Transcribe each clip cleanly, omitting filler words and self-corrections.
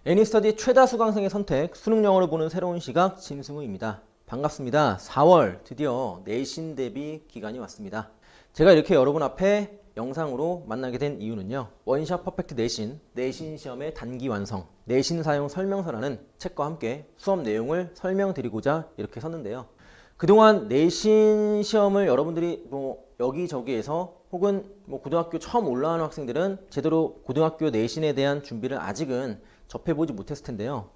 애니스터디 최다 수강생의 선택, 수능 영어를 보는 새로운 시각 진승우입니다. 반갑습니다. 4월 드디어 내신 대비 기간이 왔습니다. 제가 이렇게 여러분 앞에 영상으로 만나게 된 이유는요. 원샷 퍼펙트 내신 시험의 단기 완성, 내신 사용 설명서라는 책과 함께 수업 내용을 설명드리고자 이렇게 섰는데요. 그동안 내신 시험을 여러분들이 여기저기에서 혹은 고등학교 처음 올라가는 학생들은 제대로 고등학교 내신에 대한 준비를 아직은 접해보지 못했을 텐데요.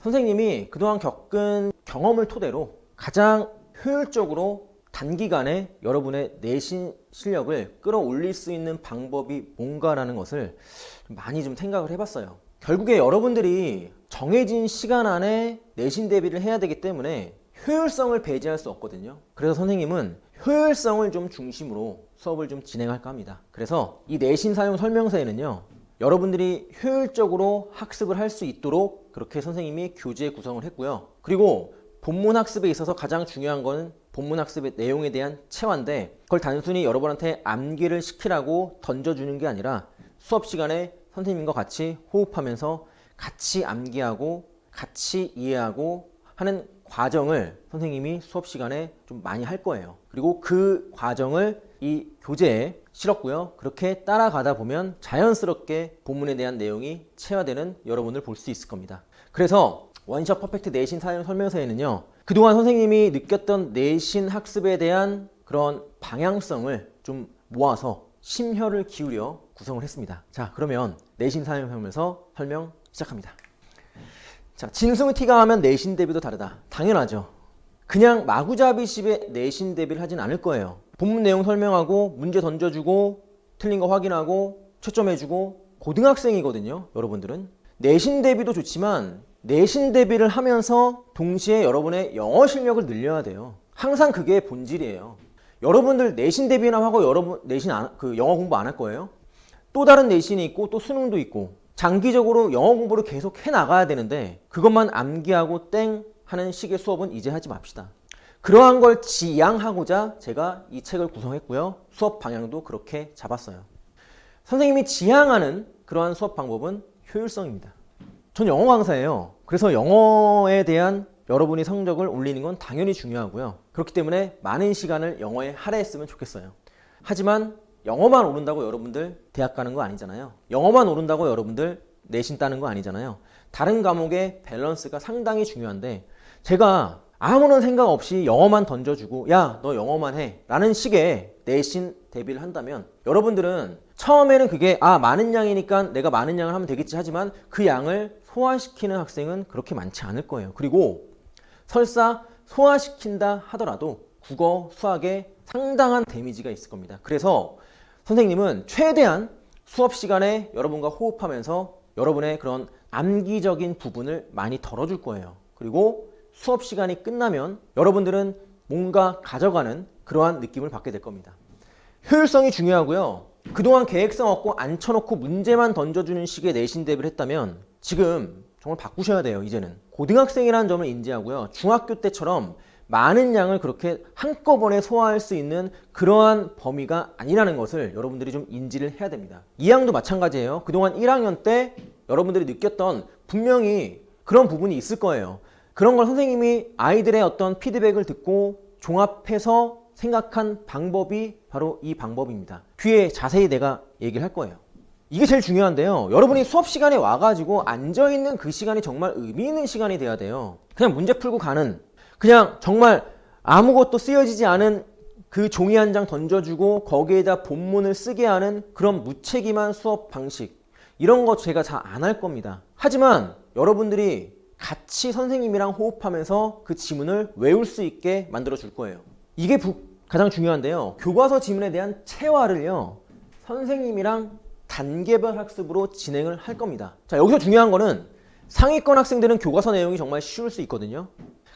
선생님이 그동안 겪은 경험을 토대로 가장 효율적으로 단기간에 여러분의 내신 실력을 끌어올릴 수 있는 방법이 뭔가라는 것을 많이 좀 생각을 해봤어요. 결국에 여러분들이 정해진 시간 안에 내신 대비를 해야 되기 때문에 효율성을 배제할 수 없거든요. 그래서 선생님은 효율성을 좀 중심으로 수업을 좀 진행할까 합니다. 그래서 이 내신 사용 설명서에는요, 여러분들이 효율적으로 학습을 할 수 있도록 그렇게 선생님이 교재 구성을 했고요. 그리고 본문 학습에 있어서 가장 중요한 거는 본문 학습의 내용에 대한 체화인데, 그걸 단순히 여러분한테 암기를 시키라고 던져주는 게 아니라 수업 시간에 선생님과 같이 호흡하면서 같이 암기하고 같이 이해하고 하는 과정을 선생님이 수업 시간에 좀 많이 할 거예요. 그리고 그 과정을 이 교재에 실었고요. 그렇게 따라가다 보면 자연스럽게 본문에 대한 내용이 체화되는 여러분을 볼 수 있을 겁니다. 그래서 원샷 퍼펙트 내신 사용 설명서에는요, 그동안 선생님이 느꼈던 내신 학습에 대한 그런 방향성을 좀 모아서 심혈을 기울여 구성을 했습니다. 자, 그러면 내신 사용 설명서 설명 시작합니다. 자, 진승우 T가 하면 내신 대비도 다르다. 당연하죠. 그냥 마구잡이식의 내신 대비를 하진 않을 거예요. 본문 내용 설명하고 문제 던져주고 틀린 거 확인하고 채점해주고 고등학생이거든요. 여러분들은 내신 대비도 좋지만 내신 대비를 하면서 동시에 여러분의 영어 실력을 늘려야 돼요. 항상 그게 본질이에요. 여러분들 내신 대비나 하고 여러분 내신 영어 공부 안 할 거예요? 또 다른 내신이 있고 또 수능도 있고 장기적으로 영어 공부를 계속 해나가야 되는데 그것만 암기하고 땡 하는 식의 수업은 이제 하지 맙시다. 그러한 걸 지양하고자 제가 이 책을 구성했고요. 수업 방향도 그렇게 잡았어요. 선생님이 지향하는 그러한 수업 방법은 효율성입니다. 전 영어 강사예요. 그래서 영어에 대한 여러분이 성적을 올리는 건 당연히 중요하고요. 그렇기 때문에 많은 시간을 영어에 할애했으면 좋겠어요. 하지만 영어만 오른다고 여러분들 대학 가는 거 아니잖아요. 영어만 오른다고 여러분들 내신 따는 거 아니잖아요. 다른 과목의 밸런스가 상당히 중요한데, 제가 아무런 생각 없이 영어만 던져주고 야, 너 영어만 해 라는 식의 내신 대비를 한다면 여러분들은 처음에는 그게 많은 양이니까 내가 많은 양을 하면 되겠지 하지만 그 양을 소화시키는 학생은 그렇게 많지 않을 거예요. 그리고 설사 소화시킨다 하더라도 국어, 수학에 상당한 데미지가 있을 겁니다. 그래서 선생님은 최대한 수업 시간에 여러분과 호흡하면서 여러분의 그런 암기적인 부분을 많이 덜어줄 거예요. 그리고 수업 시간이 끝나면 여러분들은 뭔가 가져가는 그러한 느낌을 받게 될 겁니다. 효율성이 중요하고요. 그동안 계획성 없고 앉혀놓고 문제만 던져주는 식의 내신 대비를 했다면 지금 정말 바꾸셔야 돼요. 이제는 고등학생이라는 점을 인지하고요. 중학교 때처럼 많은 양을 그렇게 한꺼번에 소화할 수 있는 그러한 범위가 아니라는 것을 여러분들이 좀 인지를 해야 됩니다. 2학년도 마찬가지예요. 그동안 1학년 때 여러분들이 느꼈던 분명히 그런 부분이 있을 거예요. 그런 걸 선생님이 아이들의 어떤 피드백을 듣고 종합해서 생각한 방법이 바로 이 방법입니다. 뒤에 자세히 내가 얘기를 할 거예요. 이게 제일 중요한데요. 여러분이 수업 시간에 와가지고 앉아있는 그 시간이 정말 의미 있는 시간이 돼야 돼요. 그냥 문제 풀고 가는, 그냥 정말 아무것도 쓰여지지 않은 그 종이 한 장 던져주고 거기에다 본문을 쓰게 하는 그런 무책임한 수업 방식, 이런 거 제가 잘 안 할 겁니다. 하지만 여러분들이 같이 선생님이랑 호흡하면서 그 지문을 외울 수 있게 만들어 줄 거예요. 이게 가장 중요한데요. 교과서 지문에 대한 체화를요, 선생님이랑 단계별 학습으로 진행을 할 겁니다. 자, 여기서 중요한 거는 상위권 학생들은 교과서 내용이 정말 쉬울 수 있거든요.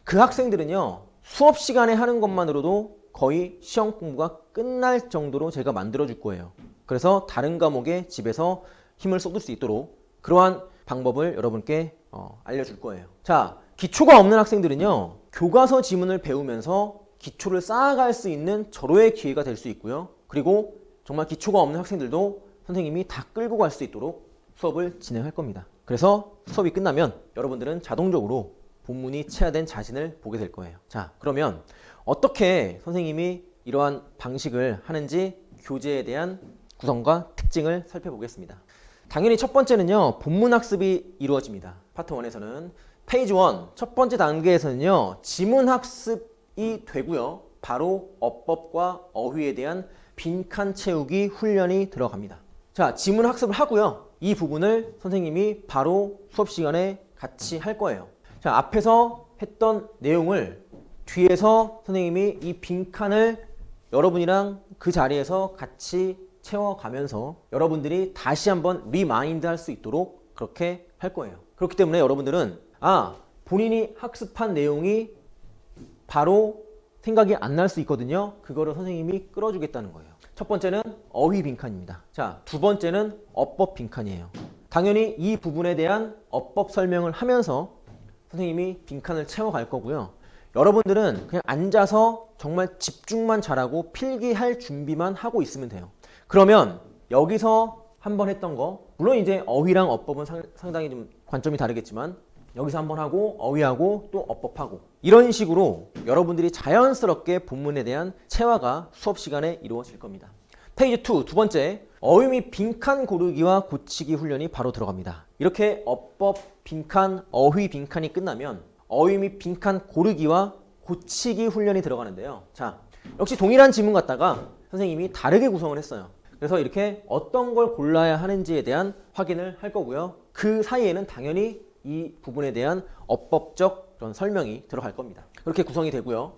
그 학생들은요, 수업 시간에 하는 것만으로도 거의 시험 공부가 끝날 정도로 제가 만들어 줄 거예요. 그래서 다른 과목에 집에서 힘을 쏟을 수 있도록 그러한 방법을 여러분께 알려줄 거예요. 자, 기초가 없는 학생들은요, 교과서 지문을 배우면서 기초를 쌓아갈 수 있는 절호의 기회가 될 수 있고요. 그리고 정말 기초가 없는 학생들도 선생님이 다 끌고 갈 수 있도록 수업을 진행할 겁니다. 그래서 수업이 끝나면 여러분들은 자동적으로 본문이 체화된 자신을 보게 될 거예요. 자, 그러면 어떻게 선생님이 이러한 방식을 하는지 교재에 대한 구성과 특징을 살펴보겠습니다. 당연히 첫 번째는요, 본문 학습이 이루어집니다. 파트 1에서는 페이지 1 첫 번째 단계에서는요, 지문 학습이 되고요, 바로 어법과 어휘에 대한 빈칸 채우기 훈련이 들어갑니다. 자, 지문 학습을 하고요, 이 부분을 선생님이 바로 수업 시간에 같이 할 거예요. 자, 앞에서 했던 내용을 뒤에서 선생님이 이 빈칸을 여러분이랑 그 자리에서 같이 채워가면서 여러분들이 다시 한번 리마인드 할 수 있도록 그렇게 할 거예요. 그렇기 때문에 여러분들은 본인이 학습한 내용이 바로 생각이 안 날 수 있거든요. 그거를 선생님이 끌어주겠다는 거예요. 첫 번째는 어휘 빈칸입니다. 자, 두 번째는 어법 빈칸이에요. 당연히 이 부분에 대한 어법 설명을 하면서 선생님이 빈칸을 채워갈 거고요. 여러분들은 그냥 앉아서 정말 집중만 잘하고 필기할 준비만 하고 있으면 돼요. 그러면 여기서 한번 했던 거, 물론 이제 어휘랑 어법은 상당히 좀 관점이 다르겠지만 여기서 한번 하고 어휘하고 또 어법하고 이런 식으로 여러분들이 자연스럽게 본문에 대한 체화가 수업 시간에 이루어질 겁니다. 페이지 2 두 번째, 어휘 및 빈칸 고르기와 고치기 훈련이 바로 들어갑니다. 이렇게 어법 빈칸, 어휘 빈칸이 끝나면 어휘 및 빈칸 고르기와 고치기 훈련이 들어가는데요. 자, 역시 동일한 지문 갖다가 선생님이 다르게 구성을 했어요. 그래서 이렇게 어떤 걸 골라야 하는지에 대한 확인을 할 거고요. 그 사이에는 당연히 이 부분에 대한 어법적 그런 설명이 들어갈 겁니다. 그렇게 구성이 되고요.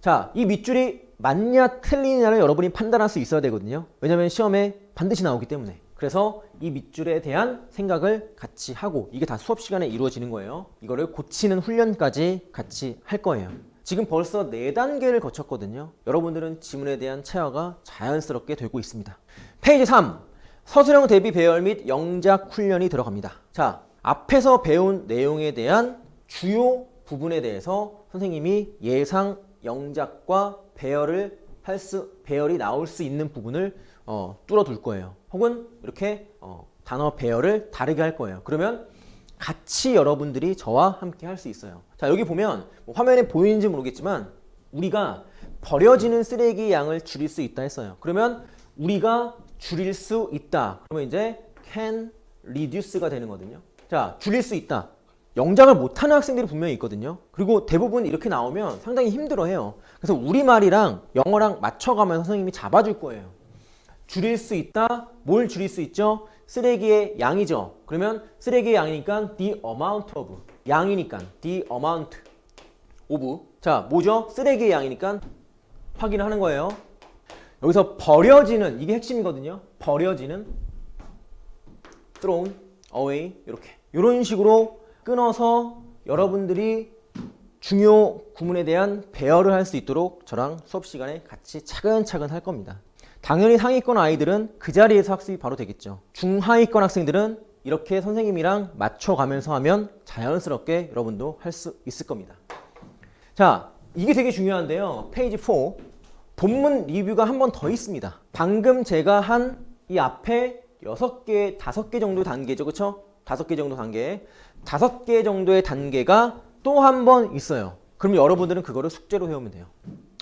자, 이 밑줄이 맞냐 틀리냐를 여러분이 판단할 수 있어야 되거든요. 왜냐하면 시험에 반드시 나오기 때문에. 그래서 이 밑줄에 대한 생각을 같이 하고 이게 다 수업 시간에 이루어지는 거예요. 이거를 고치는 훈련까지 같이 할 거예요. 지금 벌써 4단계를 거쳤거든요. 여러분들은 지문에 대한 체화가 자연스럽게 되고 있습니다. 페이지 3 서술형 대비 배열 및 영작 훈련이 들어갑니다. 자, 앞에서 배운 내용에 대한 주요 부분에 대해서 선생님이 예상 영작과 배열이 나올 수 있는 부분을 뚫어둘 거예요. 혹은 이렇게 단어 배열을 다르게 할 거예요. 그러면 같이 여러분들이 저와 함께 할 수 있어요. 자, 여기 보면 화면에 보이는지 모르겠지만 우리가 버려지는 쓰레기 양을 줄일 수 있다 했어요. 그러면 우리가 줄일 수 있다. 그러면 이제 can reduce가 되는 거거든요. 자, 줄일 수 있다. 영작을 못하는 학생들이 분명히 있거든요. 그리고 대부분 이렇게 나오면 상당히 힘들어해요. 그래서 우리말이랑 영어랑 맞춰가면서 선생님이 잡아줄 거예요. 줄일 수 있다. 뭘 줄일 수 있죠? 쓰레기의 양이죠. 그러면 쓰레기의 양이니까 the amount of, 양이니까 the amount of. 자, 뭐죠? 쓰레기의 양이니까 확인을 하는 거예요. 여기서 버려지는, 이게 핵심이거든요. 버려지는 thrown away, 이런 식으로 끊어서 여러분들이 중요 구문에 대한 배열을 할 수 있도록 저랑 수업 시간에 같이 차근차근 할 겁니다. 당연히 상위권 아이들은 그 자리에서 학습이 바로 되겠죠. 중하위권 학생들은 이렇게 선생님이랑 맞춰가면서 하면 자연스럽게 여러분도 할 수 있을 겁니다. 자, 이게 되게 중요한데요. 페이지 4 본문 리뷰가 한 번 더 있습니다. 방금 제가 한 이 앞에 6개, 5개 정도 단계죠. 그쵸? 5개 정도 단계. 5개 정도의 단계가 또 한 번 있어요. 그럼 여러분들은 그거를 숙제로 해오면 돼요.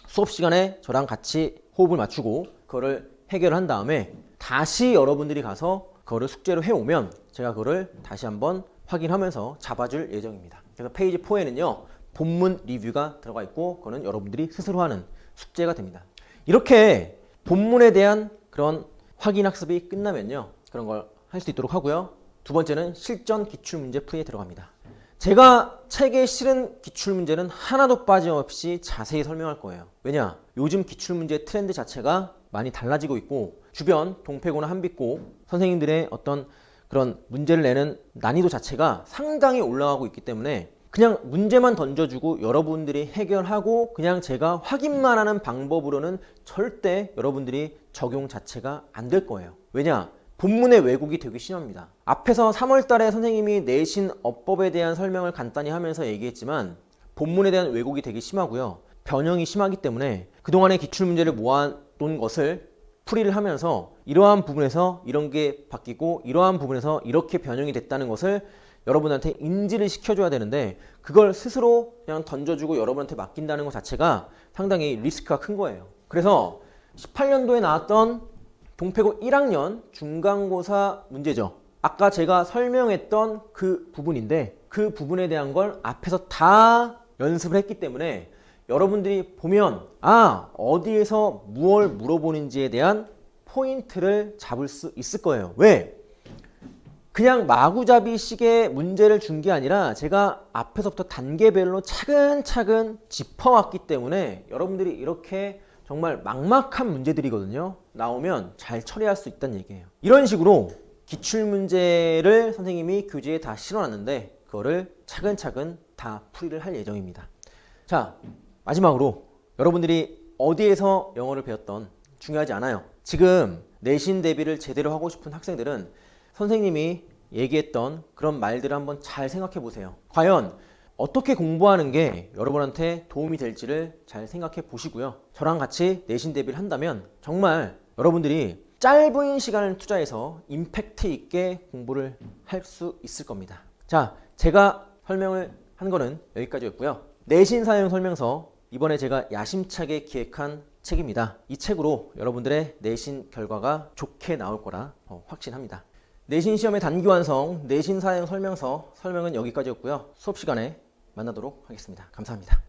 수업 시간에 저랑 같이 호흡을 맞추고 그거를 해결한 다음에 다시 여러분들이 가서 그거를 숙제로 해오면 제가 그거를 다시 한번 확인하면서 잡아줄 예정입니다. 그래서 페이지 4에는요. 본문 리뷰가 들어가 있고 그거는 여러분들이 스스로 하는 숙제가 됩니다. 이렇게 본문에 대한 그런 확인 학습이 끝나면요. 그런 걸 할 수 있도록 하고요. 두 번째는 실전 기출문제 풀이에 들어갑니다. 제가 책에 실은 기출문제는 하나도 빠짐없이 자세히 설명할 거예요. 왜냐? 요즘 기출문제 트렌드 자체가 많이 달라지고 있고 주변 동패고나 한빛고 선생님들의 어떤 그런 문제를 내는 난이도 자체가 상당히 올라가고 있기 때문에 그냥 문제만 던져주고 여러분들이 해결하고 그냥 제가 확인만 하는 방법으로는 절대 여러분들이 적용 자체가 안 될 거예요. 왜냐? 본문의 왜곡이 되게 심합니다. 앞에서 3월 달에 선생님이 내신 어법에 대한 설명을 간단히 하면서 얘기했지만 본문에 대한 왜곡이 되게 심하고요. 변형이 심하기 때문에 그동안의 기출문제를 모아놓은 것을 풀이를 하면서 이러한 부분에서 이런 게 바뀌고 이러한 부분에서 이렇게 변형이 됐다는 것을 여러분한테 인지를 시켜줘야 되는데 그걸 스스로 그냥 던져주고 여러분한테 맡긴다는 것 자체가 상당히 리스크가 큰 거예요. 그래서 18년도에 나왔던 동패고 1학년 중간고사 문제죠. 아까 제가 설명했던 그 부분인데 그 부분에 대한 걸 앞에서 다 연습을 했기 때문에 여러분들이 보면 어디에서 무엇을 물어보는지에 대한 포인트를 잡을 수 있을 거예요. 왜? 그냥 마구잡이 식의 문제를 준 게 아니라 제가 앞에서부터 단계별로 차근차근 짚어왔기 때문에 여러분들이 이렇게 정말 막막한 문제들이거든요. 나오면 잘 처리할 수 있다는 얘기예요. 이런 식으로 기출문제를 선생님이 교재에 다 실어놨는데 그거를 차근차근 다 풀이를 할 예정입니다. 자, 마지막으로 여러분들이 어디에서 영어를 배웠던 중요하지 않아요. 지금 내신 대비를 제대로 하고 싶은 학생들은 선생님이 얘기했던 그런 말들을 한번 잘 생각해 보세요. 과연 어떻게 공부하는 게 여러분한테 도움이 될지를 잘 생각해 보시고요. 저랑 같이 내신 대비를 한다면 정말 여러분들이 짧은 시간을 투자해서 임팩트 있게 공부를 할 수 있을 겁니다. 자, 제가 설명을 한 거는 여기까지였고요. 내신 사용 설명서 이번에 제가 야심차게 기획한 책입니다. 이 책으로 여러분들의 내신 결과가 좋게 나올 거라 확신합니다. 내신 시험의 단기 완성, 내신 사용 설명서 설명은 여기까지였고요. 수업 시간에 만나도록 하겠습니다. 감사합니다.